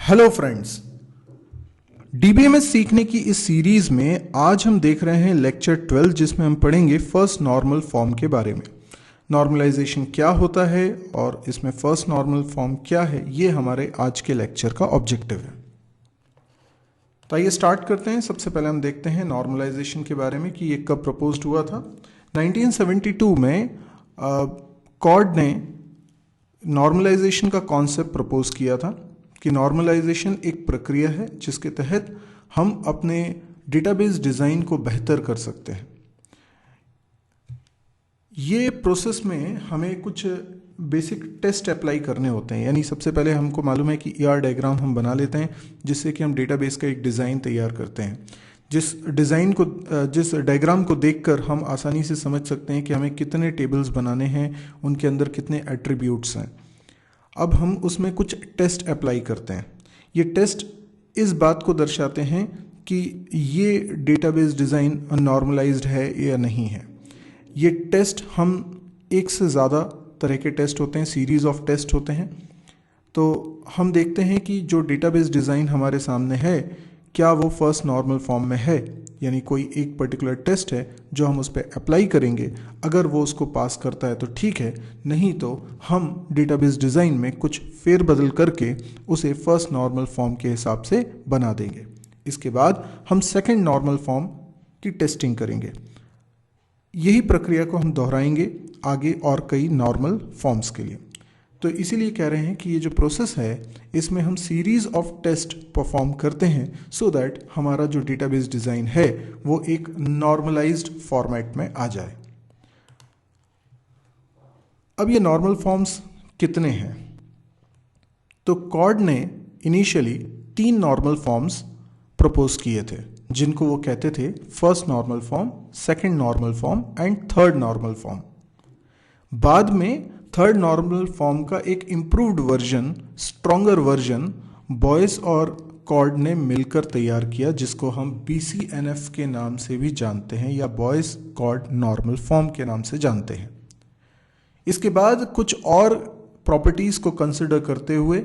Hello friends, DBMS सीखने की इस सीरीज में आज हम देख रहे हैं लेक्चर 12 जिसमें हम पढ़ेंगे फर्स्ट नॉर्मल फॉर्म के बारे में। नॉर्मलाइजेशन क्या होता है और इसमें फर्स्ट नॉर्मल फॉर्म क्या है, ये हमारे आज के लेक्चर का ऑब्जेक्टिव है। तो आइए स्टार्ट करते हैं। सबसे पहले हम देखते हैं नॉर्मलाइजेशन के बारे में कि ये कब प्रपोज्ड हुआ था। 1972 में कॉर्ड ने नॉर्मलाइजेशन का कॉन्सेप्ट प्रपोज किया था कि नॉर्मलाइजेशन एक प्रक्रिया है जिसके तहत हम अपने डेटाबेस डिज़ाइन को बेहतर कर सकते हैं। ये प्रोसेस में हमें कुछ बेसिक टेस्ट अप्लाई करने होते हैं। यानी सबसे पहले हमको मालूम है कि ईआर डायग्राम हम बना लेते हैं जिससे कि हम डेटाबेस का एक डिज़ाइन तैयार करते हैं। जिस डायग्राम को देखकर हम आसानी से समझ सकते हैं कि हमें कितने टेबल्स बनाने हैं, उनके अंदर कितने एट्रीब्यूट्स हैं। अब हम उसमें कुछ टेस्ट अप्लाई करते हैं। ये टेस्ट इस बात को दर्शाते हैं कि ये डेटाबेस डिज़ाइन नॉर्मलाइज्ड है या नहीं है। ये टेस्ट हम एक से ज़्यादा तरह के टेस्ट होते हैं, सीरीज़ ऑफ टेस्ट होते हैं। तो हम देखते हैं कि जो डेटाबेस डिज़ाइन हमारे सामने है क्या वो फर्स्ट नॉर्मल फॉर्म में है, यानी कोई एक पर्टिकुलर टेस्ट है जो हम उस पर अप्लाई करेंगे। अगर वो उसको पास करता है तो ठीक है, नहीं तो हम डेटाबेस डिज़ाइन में कुछ फेरबदल करके उसे फर्स्ट नॉर्मल फॉर्म के हिसाब से बना देंगे। इसके बाद हम सेकंड नॉर्मल फॉर्म की टेस्टिंग करेंगे। यही प्रक्रिया को हम दोहराएंगे आगे और कई नॉर्मल फॉर्म्स के लिए। तो इसीलिए कह रहे हैं कि ये जो प्रोसेस है इसमें हम सीरीज़ ऑफ टेस्ट परफॉर्म करते हैं सो दैट हमारा जो डेटाबेस डिज़ाइन है वो एक नॉर्मलाइज्ड फॉर्मेट में आ जाए। अब ये नॉर्मल फॉर्म्स कितने हैं? तो कॉर्ड ने इनिशियली 3 नॉर्मल फॉर्म्स प्रपोज किए थे जिनको वो कहते थे first normal form, second normal form and third normal form. बाद में थर्ड नॉर्मल फॉर्म का एक improved version, stronger version Boyce और कॉर्ड ने मिलकर तैयार किया जिसको हम BCNF के नाम से भी जानते हैं या बॉयस कॉर्ड नॉर्मल फॉर्म के नाम से जानते हैं। इसके बाद कुछ और प्रॉपर्टीज़ को कंसिडर करते हुए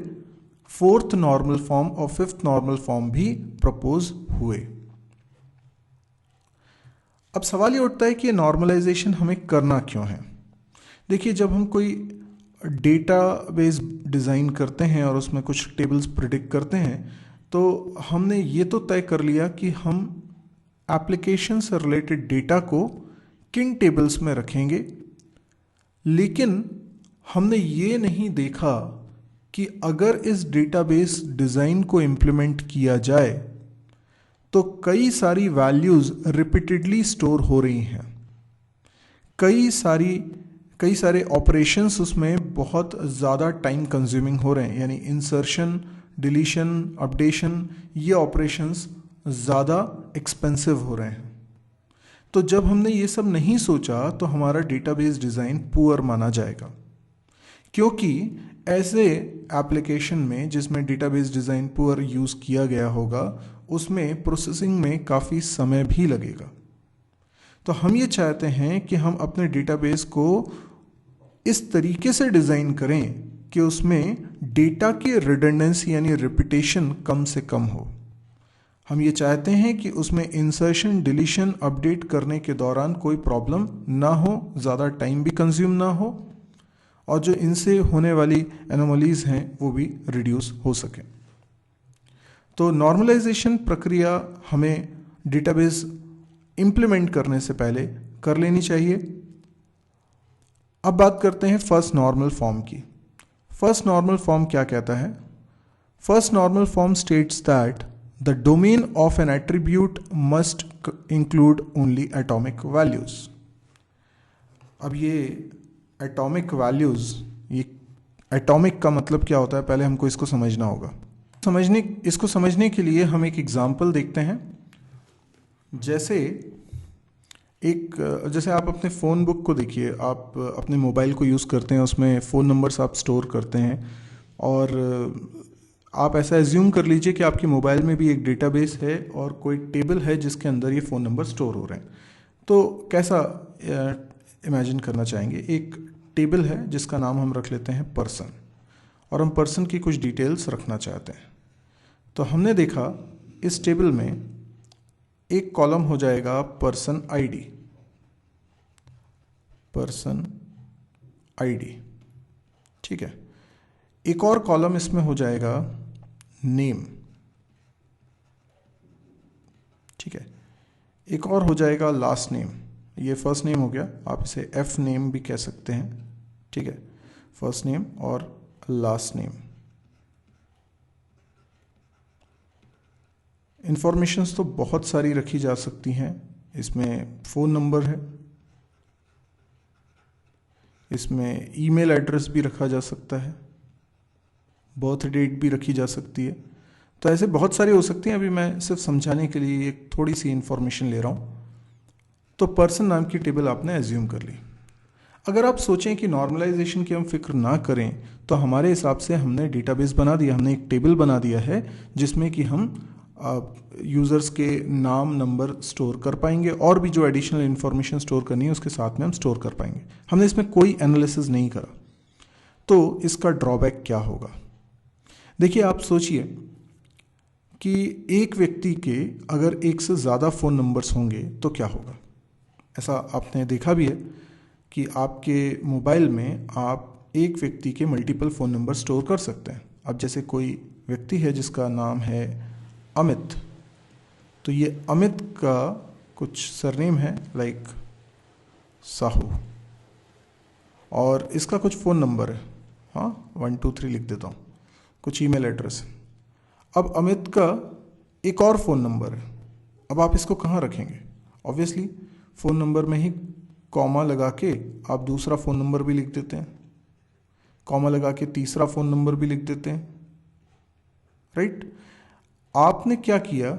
फोर्थ नॉर्मल फॉर्म और फिफ्थ नॉर्मल फॉर्म भी प्रपोज हुए। अब सवाल ये उठता है कि ये नॉर्मलाइजेशन हमें करना क्यों है? देखिए, जब हम कोई डेटाबेस डिज़ाइन करते हैं और उसमें कुछ टेबल्स प्रिडिक्ट करते हैं तो हमने ये तो तय कर लिया कि हम एप्लीकेशन से रिलेटेड डेटा को किन टेबल्स में रखेंगे, लेकिन हमने ये नहीं देखा कि अगर इस डेटाबेस डिज़ाइन को इम्प्लीमेंट किया जाए तो कई सारी वैल्यूज़ रिपीटेडली स्टोर हो रही हैं। कई सारे ऑपरेशंस उसमें बहुत ज़्यादा टाइम कंज्यूमिंग हो रहे हैं, यानी इंसर्शन, डिलीशन, अपडेशन, ये ऑपरेशंस ज़्यादा एक्सपेंसिव हो रहे हैं। तो जब हमने ये सब नहीं सोचा तो हमारा डेटाबेस डिज़ाइन पुअर माना जाएगा, क्योंकि ऐसे एप्लीकेशन में जिसमें डेटाबेस डिज़ाइन पुअर यूज़ किया गया होगा उसमें प्रोसेसिंग में काफ़ी समय भी लगेगा। तो हम ये चाहते हैं कि हम अपने डेटाबेस को इस तरीके से डिज़ाइन करें कि उसमें डेटा की रिडंडेंसी यानी रिपीटेशन कम से कम हो। हम ये चाहते हैं कि उसमें इंसर्शन, डिलीशन, अपडेट करने के दौरान कोई प्रॉब्लम ना हो, ज़्यादा टाइम भी कंज्यूम ना हो और जो इनसे होने वाली एनोमलीज हैं वो भी रिड्यूस हो सके। तो नॉर्मलाइजेशन प्रक्रिया हमें डेटाबेस इम्प्लीमेंट करने से पहले कर लेनी चाहिए। अब बात करते हैं फर्स्ट नॉर्मल फॉर्म की। फर्स्ट नॉर्मल फॉर्म क्या कहता है? First normal form states that the domain of N attribute must include only atomic values. अब ये एटॉमिक वैल्यूज, ये एटॉमिक का मतलब क्या होता है पहले हमको इसको समझना होगा। इसको समझने के लिए हम एक एग्जाम्पल देखते हैं। जैसे आप अपने फ़ोन बुक को देखिए, आप अपने मोबाइल को यूज़ करते हैं, उसमें फ़ोन नंबर्स आप स्टोर करते हैं और आप ऐसा एज्यूम कर लीजिए कि आपके मोबाइल में भी एक डेटाबेस है और कोई टेबल है जिसके अंदर ये फ़ोन नंबर स्टोर हो रहे हैं। तो कैसा इमेजिन करना चाहेंगे? एक टेबल है जिसका नाम हम रख लेते हैं पर्सन और हम पर्सन की कुछ डिटेल्स रखना चाहते हैं। तो हमने देखा इस टेबल में एक कॉलम हो जाएगा पर्सन आईडी, पर्सन आईडी, ठीक है। एक और कॉलम इसमें हो जाएगा नेम, ठीक है। एक और हो जाएगा लास्ट नेम, ये फर्स्ट नेम हो गया, आप इसे एफ नेम भी कह सकते हैं, ठीक है। फर्स्ट नेम और लास्ट नेम। इंफॉर्मेशंस तो बहुत सारी रखी जा सकती हैं, इसमें फ़ोन नंबर है, इसमें ईमेल एड्रेस भी रखा जा सकता है, बर्थ डेट भी रखी जा सकती है। तो ऐसे बहुत सारी हो सकती हैं। अभी मैं सिर्फ समझाने के लिए एक थोड़ी सी इन्फॉर्मेशन ले रहा हूँ। तो पर्सन नाम की टेबल आपने एज्यूम कर ली। अगर आप सोचें कि नॉर्मलाइजेशन की हम फिक्र ना करें तो हमारे हिसाब से हमने डेटाबेस बना दिया, हमने एक टेबल बना दिया है जिसमें कि हम यूज़र्स के नाम नंबर स्टोर कर पाएंगे और भी जो एडिशनल इन्फॉर्मेशन स्टोर करनी है उसके साथ में हम स्टोर कर पाएंगे। हमने इसमें कोई एनालिसिस नहीं करा। तो इसका ड्रॉबैक क्या होगा? देखिए, आप सोचिए कि एक व्यक्ति के अगर एक से ज़्यादा फ़ोन नंबर्स होंगे तो क्या होगा। ऐसा आपने देखा भी है कि आपके मोबाइल में आप एक व्यक्ति के मल्टीपल फ़ोन नंबर स्टोर कर सकते हैं। अब जैसे कोई व्यक्ति है जिसका नाम है अमित, तो ये अमित का कुछ सरनेम है लाइक साहू और इसका कुछ फ़ोन नंबर है, हाँ 123 लिख देता हूँ, कुछ ईमेल एड्रेस है। अब अमित का एक और फ़ोन नंबर है। अब आप इसको कहाँ रखेंगे? ऑब्वियसली फ़ोन नंबर में ही कॉमा लगा के आप दूसरा फ़ोन नंबर भी लिख देते हैं, कॉमा लगा के तीसरा फ़ोन नंबर भी लिख देते हैं, राइट। आपने क्या किया,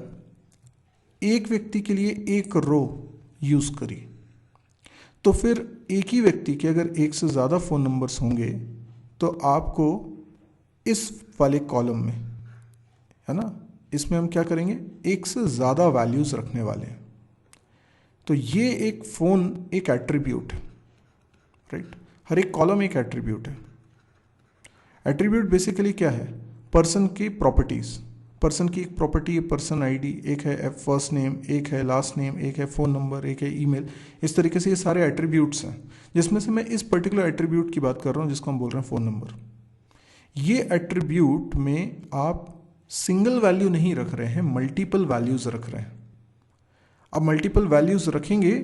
एक व्यक्ति के लिए एक रो यूज़ करी। तो फिर एक ही व्यक्ति के अगर एक से ज़्यादा फ़ोन नंबर्स होंगे तो आपको इस वाले कॉलम में, है ना, इसमें हम क्या करेंगे, एक से ज़्यादा वैल्यूज़ रखने वाले हैं। तो ये एक फ़ोन एक एट्रीब्यूट है, राइट। हर एक कॉलम एक एट्रीब्यूट है। एट्रीब्यूट बेसिकली क्या है? पर्सन की प्रॉपर्टीज़। पर्सन की एक प्रॉपर्टी है पर्सन आईडी, एक है फर्स्ट नेम, एक है लास्ट नेम, एक है फ़ोन नंबर, एक है ईमेल। इस तरीके से ये सारे एट्रीब्यूट्स हैं, जिसमें से मैं इस पर्टिकुलर एट्रीब्यूट की बात कर रहा हूँ जिसको हम बोल रहे हैं फ़ोन नंबर। ये एट्रीब्यूट में आप सिंगल वैल्यू नहीं रख रहे हैं, मल्टीपल वैल्यूज़ रख रहे हैं। अब मल्टीपल वैल्यूज़ रखेंगे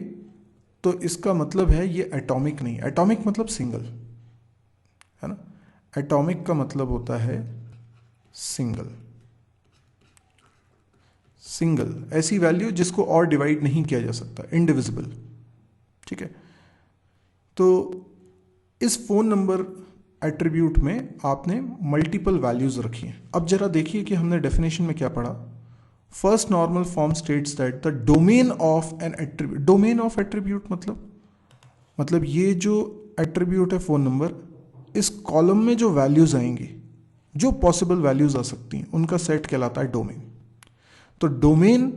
तो इसका मतलब है ये एटॉमिक नहीं। एटॉमिक मतलब सिंगल, है ना। एटॉमिक का मतलब होता है सिंगल। सिंगल ऐसी वैल्यू जिसको और डिवाइड नहीं किया जा सकता, इनडिविजिबल, ठीक है। तो इस फ़ोन नंबर एट्रीब्यूट में आपने मल्टीपल वैल्यूज़ रखी हैं। अब जरा देखिए कि हमने डेफिनेशन में क्या पढ़ा। First normal form states that the domain of N attribute, domain of attribute मतलब ये जो एट्रीब्यूट है फ़ोन नंबर, इस कॉलम में जो वैल्यूज़ आएंगी, जो पॉसिबल वैल्यूज़ आ सकती हैं, उनका सेट कहलाता है डोमेन। तो domain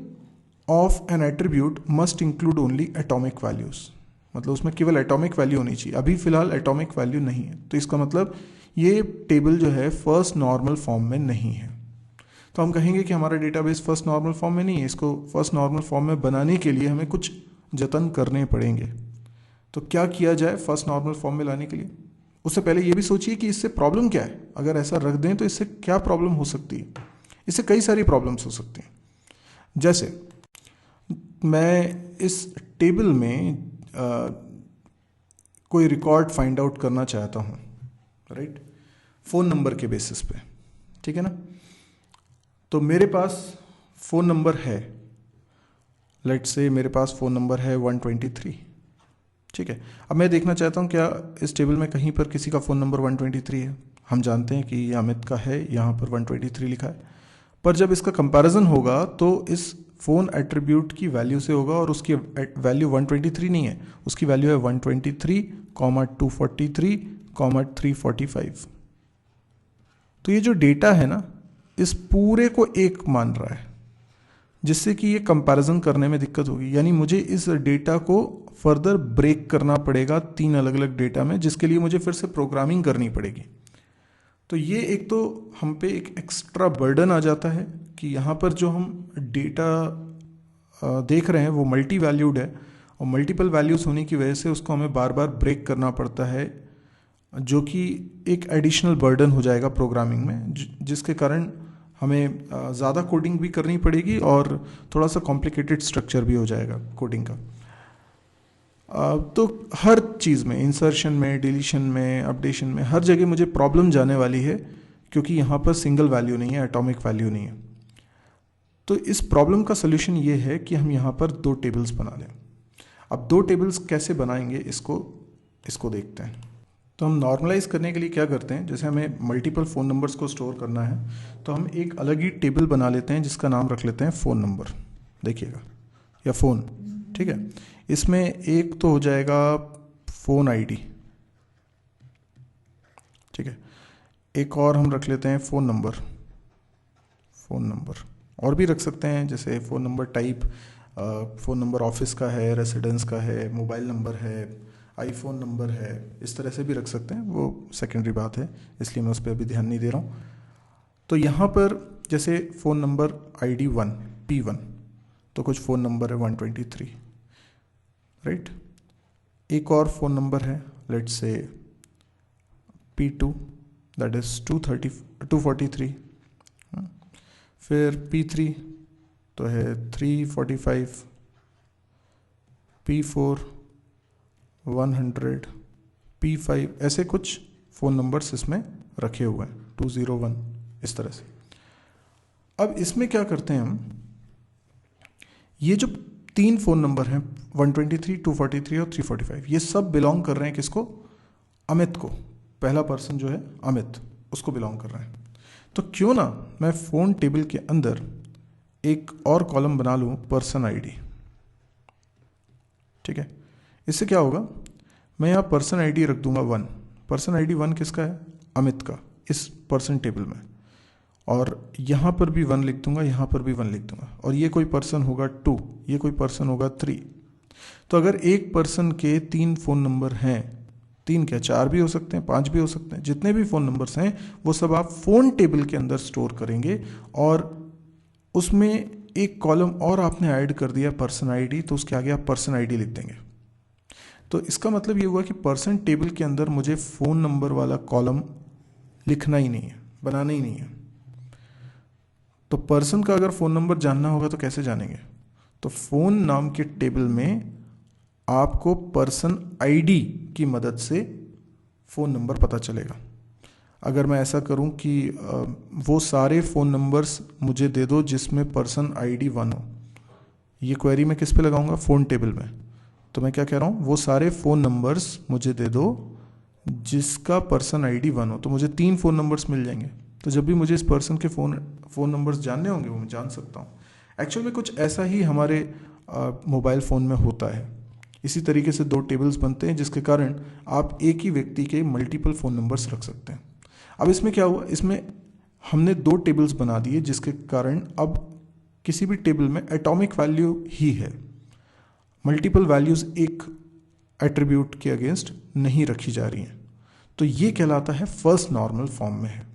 of N attribute must include only atomic values, मतलब उसमें केवल एटॉमिक वैल्यू होनी चाहिए। अभी फिलहाल एटॉमिक वैल्यू नहीं है, तो इसका मतलब ये टेबल जो है फर्स्ट नॉर्मल फॉर्म में नहीं है। तो हम कहेंगे कि हमारा डेटाबेस फर्स्ट नॉर्मल फॉर्म में नहीं है। इसको फर्स्ट नॉर्मल फॉर्म में बनाने के लिए हमें कुछ जतन करने पड़ेंगे। तो क्या किया जाए फर्स्ट नॉर्मल फॉर्म में लाने के लिए? उससे पहले ये भी सोचिए कि इससे प्रॉब्लम क्या है। अगर ऐसा रख दें तो इससे क्या प्रॉब्लम हो सकती है? इससे कई सारी प्रॉब्लम्स हो सकती हैं। जैसे मैं इस टेबल में कोई रिकॉर्ड फाइंड आउट करना चाहता हूँ, राइट, फ़ोन नंबर के बेसिस पे, ठीक है ना। तो मेरे पास फ़ोन नंबर है, लेट्स से मेरे पास फ़ोन नंबर है 123, ठीक है। अब मैं देखना चाहता हूँ क्या इस टेबल में कहीं पर किसी का फ़ोन नंबर 123 है। हम जानते हैं कि ये अमित का है, यहाँ पर 123 लिखा है। पर जब इसका कंपैरिजन होगा तो इस फ़ोन एट्रीब्यूट की वैल्यू से होगा, और उसकी वैल्यू 123 नहीं है, उसकी वैल्यू है 123, 243, 345। तो ये जो डेटा है ना, इस पूरे को एक मान रहा है, जिससे कि ये कंपैरिजन करने में दिक्कत होगी। यानी मुझे इस डेटा को फर्दर ब्रेक करना पड़ेगा 3 अलग अलग डेटा में, जिसके लिए मुझे फिर से प्रोग्रामिंग करनी पड़ेगी। तो ये एक तो हम पे एक एक्स्ट्रा बर्डन आ जाता है कि यहाँ पर जो हम डेटा देख रहे हैं वो मल्टी वैल्यूड है, और मल्टीपल वैल्यूज़ होने की वजह से उसको हमें बार बार ब्रेक करना पड़ता है, जो कि एक एडिशनल बर्डन हो जाएगा प्रोग्रामिंग में, जिसके कारण हमें ज़्यादा कोडिंग भी करनी पड़ेगी और थोड़ा सा कॉम्प्लिकेटेड स्ट्रक्चर भी हो जाएगा कोडिंग का। तो हर चीज़ में, इंसर्शन में, डिलीशन में, अपडेशन में, हर जगह मुझे प्रॉब्लम जाने वाली है, क्योंकि यहाँ पर सिंगल वैल्यू नहीं है, एटॉमिक वैल्यू नहीं है। तो इस प्रॉब्लम का सलूशन ये है कि हम यहाँ पर दो टेबल्स बना लें। अब दो टेबल्स कैसे बनाएंगे, इसको देखते हैं। तो हम नॉर्मलाइज करने के लिए क्या करते हैं, जैसे हमें मल्टीपल फ़ोन नंबर्स को स्टोर करना है, तो हम एक अलग ही टेबल बना लेते हैं जिसका नाम रख लेते हैं फ़ोन नंबर, देखिएगा, या फ़ोन, ठीक है। इसमें एक तो हो जाएगा फ़ोन आईडी, ठीक है। एक और हम रख लेते हैं फ़ोन नंबर, और भी रख सकते हैं, जैसे phone number type, phone number office का है, रेसिडेंस का है, मोबाइल नंबर है, आईफोन नंबर है, इस तरह से भी रख सकते हैं, वो सेकेंडरी बात है, इसलिए मैं उस पर अभी ध्यान नहीं दे रहा हूँ। तो यहाँ पर जैसे फ़ोन नंबर ID 1 P1, तो कुछ फ़ोन नंबर है 123, राइट। एक और फ़ोन नंबर है, let's say P2, that is 243, फिर P3 तो है 345, P4 100, P5, ऐसे कुछ फ़ोन नंबर्स इसमें रखे हुए हैं, 201, इस तरह से। अब इसमें क्या करते हैं हम, ये जो तीन फ़ोन नंबर हैं 123, 243 और 345, ये सब बिलोंग कर रहे हैं किसको, अमित को। पहला पर्सन जो है अमित, उसको बिलोंग कर रहे हैं। तो क्यों ना मैं फ़ोन टेबल के अंदर एक और कॉलम बना लूँ, पर्सन आईडी, ठीक है। इससे क्या होगा, मैं यहाँ पर्सन आईडी रख दूंगा 1। पर्सन आईडी 1 किसका है, अमित का, इस पर्सन टेबल में। और यहाँ पर भी 1 लिख दूंगा, यहाँ पर भी 1 लिख दूंगा, और ये कोई पर्सन होगा 2, ये कोई पर्सन होगा 3। तो अगर एक पर्सन के 3 फ़ोन नंबर हैं, 3 क्या 4 भी हो सकते हैं, 5 भी हो सकते हैं, जितने भी फ़ोन नंबर्स हैं वो सब आप फ़ोन टेबल के अंदर स्टोर करेंगे, और उसमें एक कॉलम और आपने ऐड कर दिया पर्सन आईडी, तो उसके आगे आप पर्सन आईडी लिख देंगे। तो इसका मतलब ये हुआ कि पर्सन टेबल के अंदर मुझे फ़ोन नंबर वाला कॉलम लिखना ही नहीं है, बनाना ही नहीं है। तो पर्सन का अगर फ़ोन नंबर जानना होगा तो कैसे जानेंगे, तो फ़ोन नाम के टेबल में आपको पर्सन आईडी की मदद से फ़ोन नंबर पता चलेगा। अगर मैं ऐसा करूं कि वो सारे फ़ोन नंबर्स मुझे दे दो जिसमें पर्सन आईडी 1 हो, ये क्वेरी मैं किस पे लगाऊंगा, फ़ोन टेबल में। तो मैं क्या कह रहा हूँ, वो सारे फ़ोन नंबर्स मुझे दे दो जिसका पर्सन आईडी 1 हो, तो मुझे 3 फ़ोन नंबर्स मिल जाएंगे। तो जब भी मुझे इस पर्सन के फ़ोन नंबर्स जानने होंगे वो मैं जान सकता हूँ। एक्चुअल में कुछ ऐसा ही हमारे मोबाइल फ़ोन में होता है। इसी तरीके से 2 टेबल्स बनते हैं, जिसके कारण आप एक ही व्यक्ति के मल्टीपल फ़ोन नंबर्स रख सकते हैं। अब इसमें क्या हुआ, इसमें हमने 2 टेबल्स बना दिए, जिसके कारण अब किसी भी टेबल में एटॉमिक वैल्यू ही है, मल्टीपल वैल्यूज़ एक एट्रीब्यूट के अगेंस्ट नहीं रखी जा रही हैं। तो ये कहलाता है फर्स्ट नॉर्मल फॉर्म में है।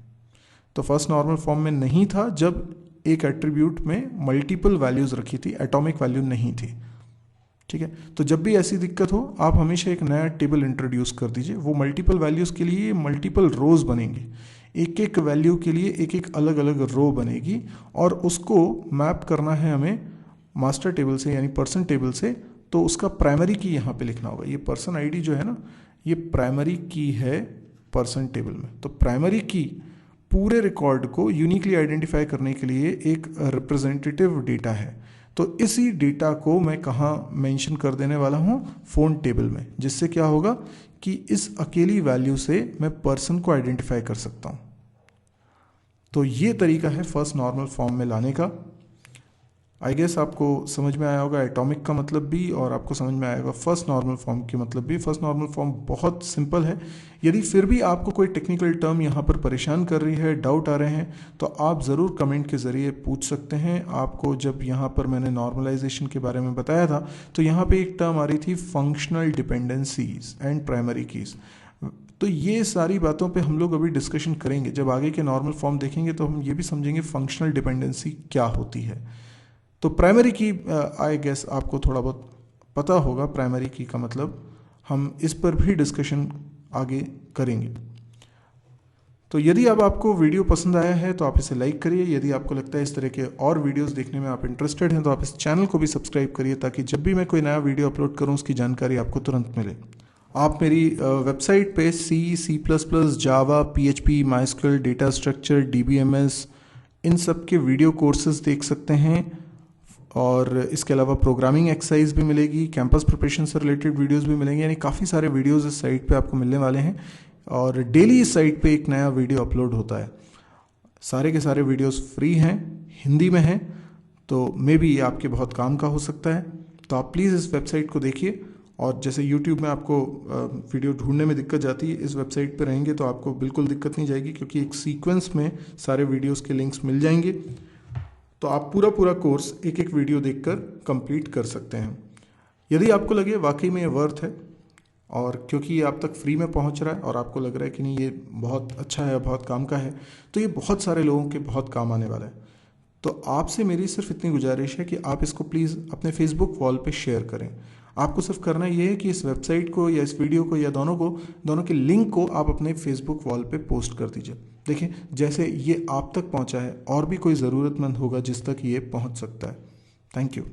तो फर्स्ट नॉर्मल फॉर्म में नहीं था जब एक एट्रीब्यूट में मल्टीपल वैल्यूज़ रखी थी, एटॉमिक वैल्यू नहीं थी, ठीक है। तो जब भी ऐसी दिक्कत हो, आप हमेशा एक नया टेबल इंट्रोड्यूस कर दीजिए। वो मल्टीपल वैल्यूज़ के लिए मल्टीपल रोज़ बनेंगी, एक एक वैल्यू के लिए एक एक अलग अलग रो बनेगी, और उसको मैप करना है हमें मास्टर टेबल से, यानी पर्सन टेबल से। तो उसका प्राइमरी की यहाँ पे लिखना होगा। ये पर्सन आईडी जो है ना, ये प्राइमरी की है पर्सन टेबल में। तो प्राइमरी की पूरे रिकॉर्ड को यूनिकली आइडेंटिफाई करने के लिए एक रिप्रेजेंटेटिव डेटा है। तो इसी डेटा को मैं कहाँ मेंशन कर देने वाला हूँ, फ़ोन टेबल में, जिससे क्या होगा कि इस अकेली वैल्यू से मैं पर्सन को आइडेंटिफाई कर सकता हूँ। तो ये तरीका है फर्स्ट नॉर्मल फॉर्म में लाने का। आई गेस आपको समझ में आया होगा एटॉमिक का मतलब भी, और आपको समझ में आएगा फर्स्ट नॉर्मल फॉर्म की मतलब भी। फर्स्ट नॉर्मल फॉर्म बहुत सिंपल है। यदि फिर भी आपको कोई टेक्निकल टर्म यहाँ पर परेशान कर रही है, डाउट आ रहे हैं, तो आप ज़रूर कमेंट के ज़रिए पूछ सकते हैं। आपको जब यहाँ पर मैंने नॉर्मलाइजेशन के बारे में बताया था, तो यहाँ पर एक टर्म आ रही थी functional dependencies and primary keys. तो ये सारी बातों पे हम लोग अभी डिस्कशन करेंगे। जब आगे के नॉर्मल फॉर्म देखेंगे तो हम ये भी समझेंगे फंक्शनल डिपेंडेंसी क्या होती है। तो प्राइमरी की आई गेस आपको थोड़ा बहुत पता होगा, प्राइमरी की का मतलब हम इस पर भी डिस्कशन आगे करेंगे। तो यदि अब आपको वीडियो पसंद आया है तो आप इसे लाइक करिए। यदि आपको लगता है इस तरह के और वीडियोस देखने में आप इंटरेस्टेड हैं तो आप इस चैनल को भी सब्सक्राइब करिए, ताकि जब भी मैं कोई नया वीडियो अपलोड करूं उसकी जानकारी आपको तुरंत मिले। आप मेरी वेबसाइट पे C++, जावा, PHP, MySQL, data structure, DBMS इन सब के वीडियो कोर्सेज देख सकते हैं। और इसके अलावा प्रोग्रामिंग एक्सरसाइज भी मिलेगी, कैंपस प्रिपरेशन से रिलेटेड वीडियोस भी मिलेंगे, यानी काफ़ी सारे वीडियोस इस साइट पे आपको मिलने वाले हैं। और डेली इस साइट पे एक नया वीडियो अपलोड होता है। सारे के सारे वीडियोस फ्री हैं, हिंदी में हैं, तो मे बी ये आपके बहुत काम का हो सकता है। तो आप प्लीज़ इस वेबसाइट को देखिए। और जैसे YouTube में आपको वीडियो ढूंढने में दिक्कत जाती है, इस वेबसाइट पर रहेंगे तो आपको बिल्कुल दिक्कत नहीं जाएगी, क्योंकि एक सीक्वेंस में सारे वीडियोस के लिंक्स मिल जाएंगे। तो आप पूरा कोर्स एक एक वीडियो देखकर कंप्लीट कर सकते हैं। यदि आपको लगे वाकई में ये वर्थ है, और क्योंकि ये आप तक फ्री में पहुंच रहा है और आपको लग रहा है कि नहीं ये बहुत अच्छा है, बहुत काम का है, तो ये बहुत सारे लोगों के बहुत काम आने वाला है। तो आपसे मेरी सिर्फ इतनी गुजारिश है कि आप इसको प्लीज़ अपने फेसबुक वॉल पे शेयर करें। आपको सिर्फ करना ये है कि इस वेबसाइट को या इस वीडियो को या दोनों के लिंक को आप अपने फेसबुक वॉल पे पोस्ट कर दीजिए। देखिए, जैसे ये आप तक पहुंचा है और भी कोई ज़रूरतमंद होगा जिस तक ये पहुंच सकता है। Thank you.